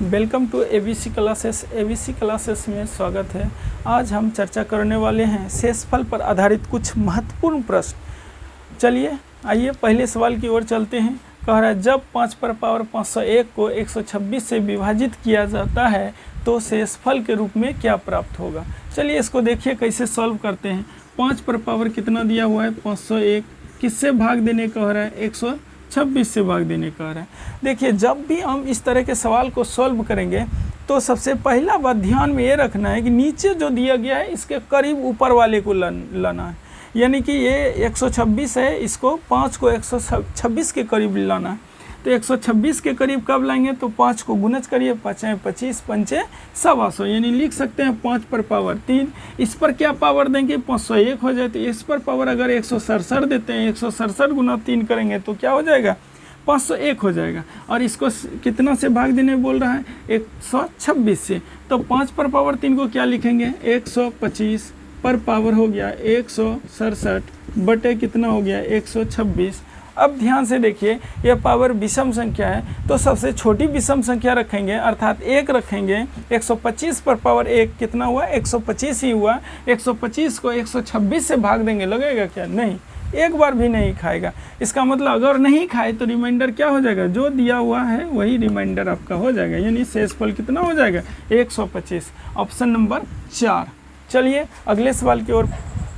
Welcome to ABC classes. ABC classes में स्वागत है। आज हम चर्चा करने वाले हैं शेषफल पर आधारित कुछ महत्वपूर्ण प्रश्न। चलिए आइए पहले सवाल की ओर चलते हैं। कह रहा है जब 5 पर पावर 501 को 126 से विभाजित किया जाता है तो शेषफल के रूप में क्या प्राप्त होगा। चलिए इसको देखिए कैसे सॉल्व करते हैं। 5 पर पावर कितना दिया हुआ है 501, किससे भाग देने कह रहा है 126 से भाग देने कह रहा है। देखिए जब भी हम इस तरह के सवाल को सॉल्व करेंगे तो सबसे पहला बात ध्यान में ये रखना है कि नीचे जो दिया गया है इसके करीब ऊपर वाले को लाना है। यानी कि ये 126 है, इसको 5 को 126 के करीब लाना है। तो 126 के करीब कब लाएंगे तो 5 को गुणज करिए, 5 25 पंचे 125, यानी लिख सकते हैं 5 पर पावर 3। इस पर क्या पावर देंगे 501 हो जाए, तो इस पर पावर अगर 167 देते हैं, 167 गुना 3 करेंगे तो क्या हो जाएगा 501 हो जाएगा। और इसको कितना से भाग देने बोल रहा है 126 से, तो 5 पर पावर 3 को क्या लिखेंगे 125 पर पावर हो गया 167 बटे कितना हो गया 126। अब ध्यान से देखिए यह पावर विषम संख्या है तो सबसे छोटी विषम संख्या रखेंगे अर्थात 1 रखेंगे। 125 पर पावर 1 कितना हुआ 125 ही हुआ। 125 को 126 से भाग देंगे, लगेगा क्या, नहीं, एक बार भी नहीं खाएगा। इसका मतलब अगर नहीं खाए तो रिमाइंडर क्या हो जाएगा, जो दिया हुआ है वही रिमाइंडर आपका हो जाएगा, यानी शेषफल कितना हो जाएगा 125। Option number 4। चलिए अगले सवाल की ओर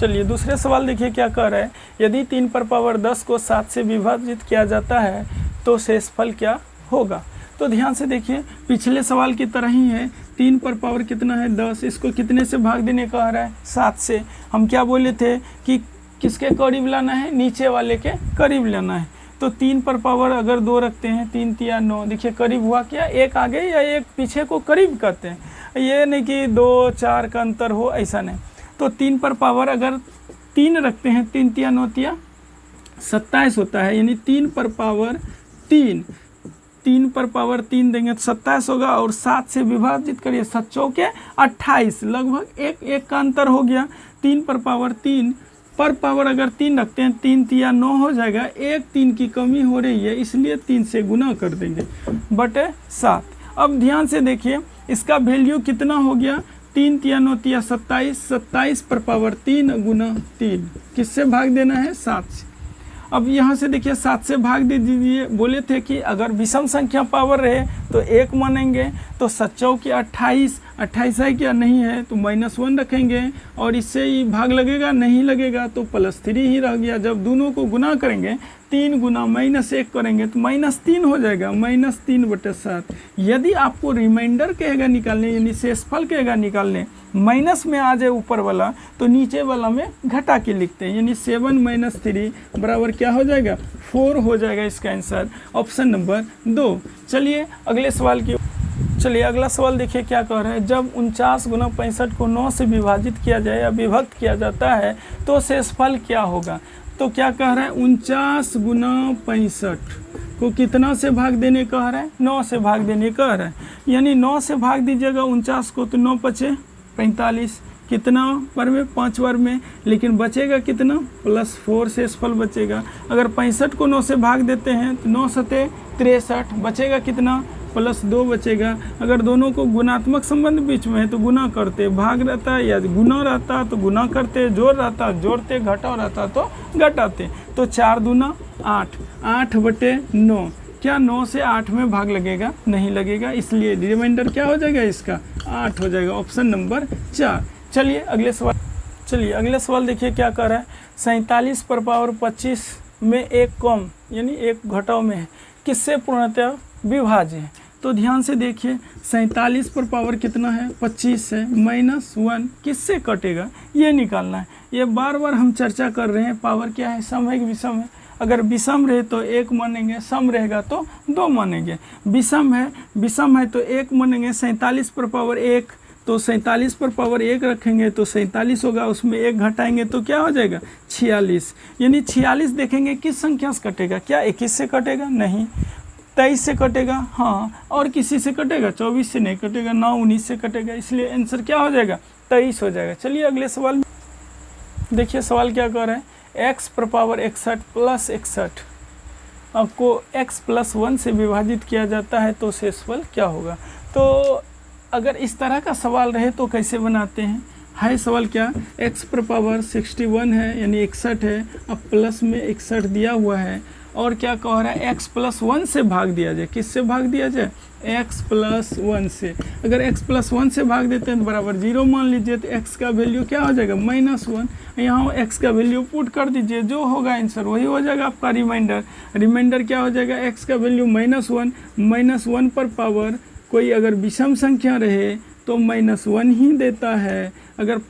चलिए। दूसरे सवाल देखिए क्या कह रहा है। यदि 3 पर पावर 10 को 7 से विभाजित किया जाता है तो शेषफल क्या होगा। तो ध्यान से देखिए पिछले सवाल की तरह ही है। 3 पर पावर कितना है 10, इसको कितने से भाग देने कह रहा है 7 से। हम क्या बोले थे कि किसके करीब लाना है, नीचे वाले के करीब लाना है। तो 3 पर पावर अगर 2 रखते हैं, 3 तिया 9, देखिए करीब हुआ क्या, एक आगे या एक पीछे को करीब करते हैं। ये नहीं कि 2 4 का अंतर हो, ऐसा नहीं। तो 3 पर पावर अगर 3 रखते हैं, 3 तिया 9 तिया 27 होता है, यानी 3 पर पावर 3 पर पावर 3 देंगे तो 27 होगा। और 7 से विभाजित करिए, 7 चौके 28, लगभग एक का अंतर हो गया। 3 पर पावर 3 पर पावर अगर 3 रखते हैं, 3 तिया 9 हो जाएगा, एक 3 की कमी हो रही है इसलिए 3 से गुना कर देंगे बटे 7। अब ध्यान से देखिए इसका वैल्यू कितना हो गया 3 तिया 9 तिया 27, 27 पर पावर 3 गुना 3, किससे भाग देना है 7 से। अब यहाँ से देखिए 7 से भाग दे दीजिए। बोले थे कि अगर विषम संख्या पावर रहे तो 1 मानेंगे, तो 7 चौके 28 है क्या, नहीं है तो -1 रखेंगे और इससे ही भाग लगेगा, नहीं लगेगा तो +3 ही रह गया। जब दोनों को गुना करेंगे 3 गुना -1 करेंगे तो -3 हो जाएगा, -3 बटे 7। यदि आपको रिमाइंडर कहेगा निकालने, यानी शेषफल कहेगा निकालने, माइनस में आ जाए ऊपर वाला तो नीचे वाला में घटा के लिखते हैं, यानी 7 - 3 बराबर क्या हो जाएगा 4 हो जाएगा इसका आंसर, ऑप्शन नंबर 2। चलिए अगले सवाल की अगला सवाल देखिए क्या कह रहा है। जब 49 गुना 65 को 9 से विभाजित किया जाए या विभक्त किया जाता है तो शेषफल क्या होगा। तो क्या कह रहा है 49 गुना 65 को कितना से भाग देने कह रहा है 9 से भाग देने कह रहा है, यानी 9 से भाग दीजिएगा 49 को तो 9 × 5 = 45, कितना पर में 5 बार में, लेकिन बचेगा कितना +4 शेषफल बचेगा। अगर 65 को 9 से भाग देते हैं तो 9 × 7 = 63, बचेगा कितना +2 बचेगा। अगर दोनों को गुणात्मक संबंध बीच में है तो गुना करते, भाग रहता या गुना रहता तो गुना करते, जोड़ रहता जोड़ते, घटाव रहता तो घटाते। तो 4 दूना 8, 8 बटे 9, क्या 9 से 8 में भाग लगेगा, नहीं लगेगा, इसलिए रिमाइंडर क्या हो जाएगा इसका 8 हो जाएगा, ऑप्शन नंबर 4। चलिए अगले सवाल देखिए क्या कर रहा है। 47 पर पावर 25 में एक कम यानी एक घटाव में है, किससे पूर्णतः विभाज्य है। तो ध्यान से देखिए 47 पर पावर कितना है 25 है, -1 किससे कटेगा ये निकालना है। ये बार बार हम चर्चा कर रहे हैं, पावर क्या है सम है कि विषम है। अगर विषम रहे तो 1 मानेंगे, सम रहेगा तो 2 मानेंगे। विषम है तो 1 मानेंगे। 47 पर पावर 1 तो 47 पर पावर 1 रखेंगे तो 47 होगा, उसमें 1 घटाएंगे तो क्या हो जाएगा 46, यानी 46 देखेंगे किस संख्या से कटेगा, क्या 21 से कटेगा, नहीं, 23 से कटेगा, हाँ, और किसी से कटेगा 24 से नहीं कटेगा, 9 19 से कटेगा, इसलिए आंसर क्या हो जाएगा 23 हो जाएगा। चलिए अगले सवाल देखिए सवाल क्या कह रहा है। x पर पावर 61 + 61 को x + 1 से विभाजित किया जाता है तो शेषफल क्या होगा। तो अगर इस तरह का सवाल रहे तो कैसे बनाते हैं। है सवाल क्या, x पर पावर 61 है यानी 61 है, अब प्लस में 61 दिया हुआ है और क्या कह रहा है x प्लस 1 से भाग दिया जाए। किससे भाग दिया जाए, x प्लस 1 से। अगर x प्लस 1 से भाग देते हैं तो बराबर 0 मान लीजिए, तो x का वैल्यू क्या हो जाएगा -1। यहाँ x का वैल्यू पुट कर दीजिए, जो होगा आंसर वही हो जाएगा आपका रिमाइंडर क्या हो जाएगा, x का वैल्यू -1 पर पावर कोई अगर विषम संख्या रहे तो -1 ही देता है, अगर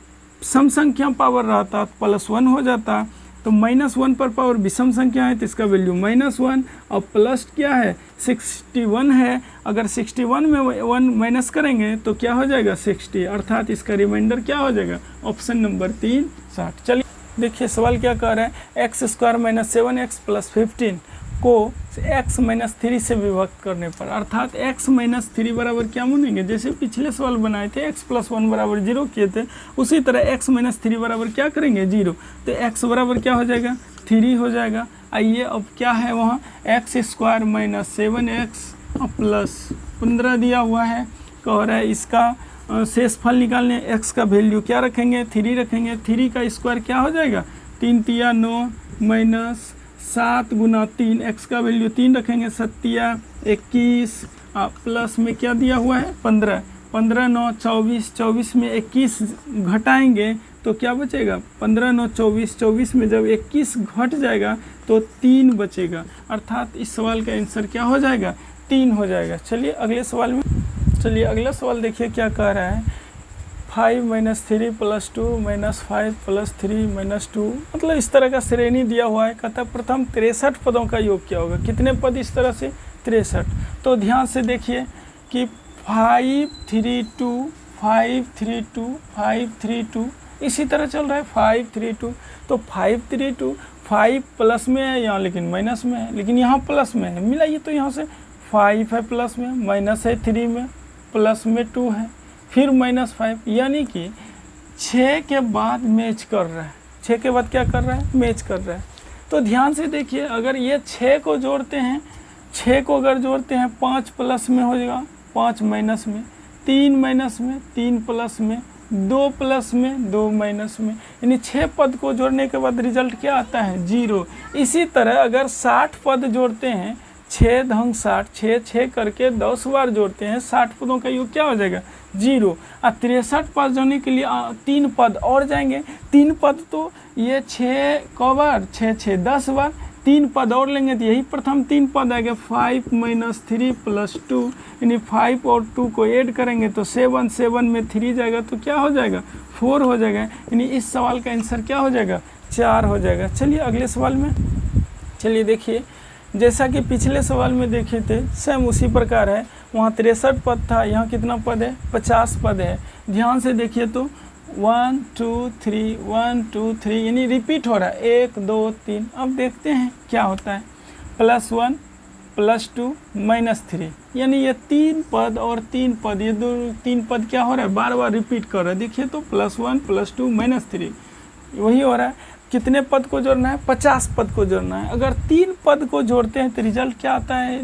सम संख्या पावर रहता तो +1 हो जाता। तो -1 पर पावर विषम संख्या है तो इसका वैल्यू -1 और प्लस क्या है 61 है, अगर 61 में 1 माइनस करेंगे तो क्या हो जाएगा 60, अर्थात इसका रिमाइंडर क्या हो जाएगा, ऑप्शन नंबर 3 60। चलिए देखिए सवाल क्या कह रहा है, x² - 7x + 15 को x - 3 से विभक्त करने पर, अर्थात x - 3 बराबर क्या मानेंगे, जैसे पिछले सवाल बनाए थे x + 1 बराबर 0 किए थे, उसी तरह x - 3 बराबर क्या करेंगे 0, तो x बराबर क्या हो जाएगा 3 हो जाएगा। आइए अब क्या है वहाँ, x² - 7x + 15 दिया हुआ है, कह रहा है इसका शेषफल निकालने, x का वैल्यू क्या रखेंगे 3 रखेंगे, 3 का स्क्वायर क्या हो जाएगा 3 × 9 -7 × 3, x का वैल्यू 3 रखेंगे, 7 21 प्लस में क्या दिया हुआ है 15 9 24, 24 में 21 घटाएंगे तो क्या बचेगा 15 9 24, 24 में जब 21 घट जाएगा तो 3 बचेगा, अर्थात इस सवाल का आंसर क्या हो जाएगा 3 हो जाएगा। चलिए अगले सवाल में, चलिए अगला सवाल देखिए क्या कह रहा है, 5 - 3 + 2 - 5 + 3 - 2, मतलब इस तरह का श्रेणी दिया हुआ है। कहता है प्रथम 63 पदों का योग क्या होगा, कितने पद इस तरह से 63। तो ध्यान से देखिए कि 5 3 2 5 3 2 5 3 2 इसी तरह चल रहा है 5 3 2, तो 5 3 2 5 प्लस में है यहाँ लेकिन माइनस में है, लेकिन यहाँ प्लस में है, मिलाइए तो यहाँ से 5 है प्लस में, माइनस है 3 में, प्लस में 2 है, फिर -5, यानी कि 6 के बाद मैच कर रहा है, 6 के बाद क्या कर रहा है मैच कर रहा है। तो ध्यान से देखिए, अगर ये 6 को जोड़ते हैं, 6 को अगर जोड़ते हैं 5 प्लस में हो जाएगा, 5 माइनस में, 3 माइनस में, 3 प्लस में, 2 प्लस में, 2 माइनस में, यानी 6 पद को जोड़ने के बाद रिजल्ट क्या आता है 0। इसी तरह अगर 60 पद जोड़ते हैं, 6 × 60, 6 करके 10 बार जोड़ते हैं, 60 पदों का योग क्या हो जाएगा 0। और 63 पद जोड़ने के लिए 3 पद और जाएंगे, 3 पद तो ये 6 क बार 6 10 बार, 3 पद और लेंगे तो यही प्रथम 3 पद आएगा 5 - 3 + 2, यानी 5 और 2 को ऐड करेंगे तो 7 में 3 जाएगा तो क्या हो जाएगा 4 हो जाएगा, यानी इस सवाल का आंसर क्या हो जाएगा 4 हो जाएगा। चलिए अगले सवाल में, चलिए देखिए जैसा कि पिछले सवाल में देखे थे सेम उसी प्रकार है, वहाँ 63 पद था, यहाँ कितना पद है 50 पद है। ध्यान से देखिए तो 1 2 3 1 2 3 यानी रिपीट हो रहा है 1 2 3। अब देखते हैं क्या होता है, +1 +2 -3, यानी ये 3 पद और 3 पद, ये 3 पद क्या हो रहा है बार बार रिपीट कर रहा है। देखिए तो +1 +2 -3 वही हो रहा है। कितने पद को जोड़ना है 50 पद को जोड़ना है। अगर 3 पद को जोड़ते हैं तो रिजल्ट क्या आता है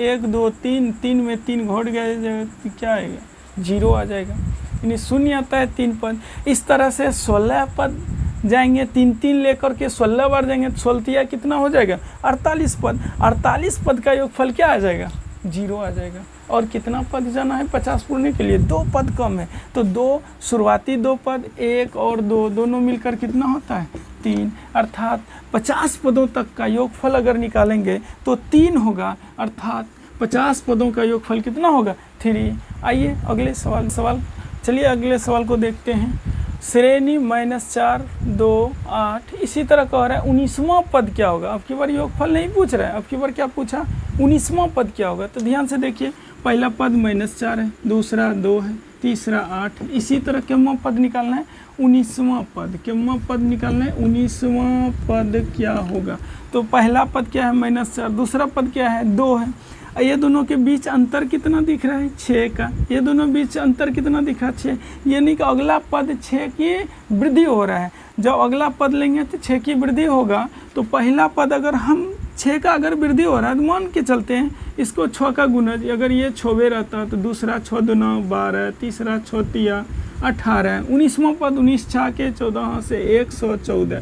1 2 3, 3 में 3 घोट गया तो क्या आएगा 0 आ जाएगा, यानी 0 आता है 3 पद। इस तरह से 16 पद जाएंगे, 3 लेकर के 16 बार जाएंगे तो 16 कितना हो जाएगा 48 पद। 48 पद का योगफल क्या आ जाएगा 0 आ जाएगा। और कितना पद जाना है 50 पूरने के लिए 2 पद कम है, तो 2 शुरुआती 2 पद 1 और 2 दोनों मिलकर कितना होता है 3, अर्थात 50 पदों तक का योगफल अगर निकालेंगे तो 3 होगा, अर्थात 50 पदों का योगफल कितना होगा 3। आइए अगले सवाल चलिए अगले सवाल को देखते हैं। श्रेणी -4 2 8, इसी तरह कह रहा है 19वां पद क्या होगा। अब की बार योगफल नहीं पूछ रहा है, अब की बार क्या पूछा 19वां पद क्या होगा। तो ध्यान से देखिए, पहला पद -4 है, दूसरा 2 है, तीसरा 8 है। इसी तरह कितना पद निकालना है 19वां पद, कितना पद निकालना है 19वां पद क्या होगा। तो पहला पद क्या है -4, दूसरा पद क्या है 2 है, ये दोनों के बीच अंतर कितना दिख रहा है 6 का, ये दोनों बीच अंतर कितना दिख रहा है 6, यानी कि अगला पद 6 की वृद्धि हो रहा है। जब अगला पद लेंगे तो 6 की वृद्धि होगा, तो पहला पद अगर हम 6 का अगर वृद्धि हो रहा है तो मान के चलते हैं इसको 6 का गुणज, अगर ये 6 रहता तो दूसरा 6 दूना 12, तीसरा 6 तिया 18, 19वां पद 19 6 के 14 से 114।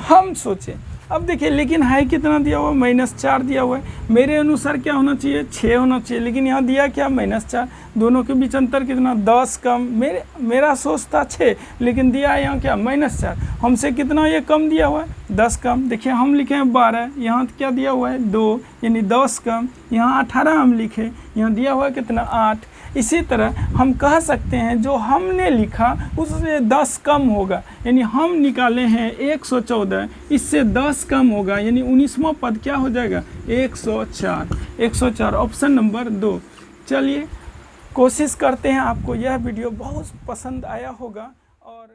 हम सोचें अब देखिए, लेकिन है कितना दिया हुआ है, -4 दिया हुआ है। मेरे अनुसार क्या होना चाहिए, 6 होना चाहिए, लेकिन यहाँ दिया क्या -4। दोनों के बीच अंतर कितना, 10 कम। मेरा सोच था 6, लेकिन दिया है यहाँ क्या -4। हमसे कितना ये कम दिया हुआ है, 10 कम। देखिए हम लिखे हैं 12, यहाँ क्या दिया हुआ है 2, यानी 10 कम। यहाँ 18 हम लिखे, यहाँ दिया हुआ है कितना 8। इसी तरह हम कह सकते हैं जो हमने लिखा उससे 10 कम होगा, यानी हम निकाले हैं 114, इससे 10 कम होगा, यानी 19वां पद क्या हो जाएगा 104। 104 ऑप्शन नंबर 2। चलिए कोशिश करते हैं आपको यह वीडियो बहुत पसंद आया होगा और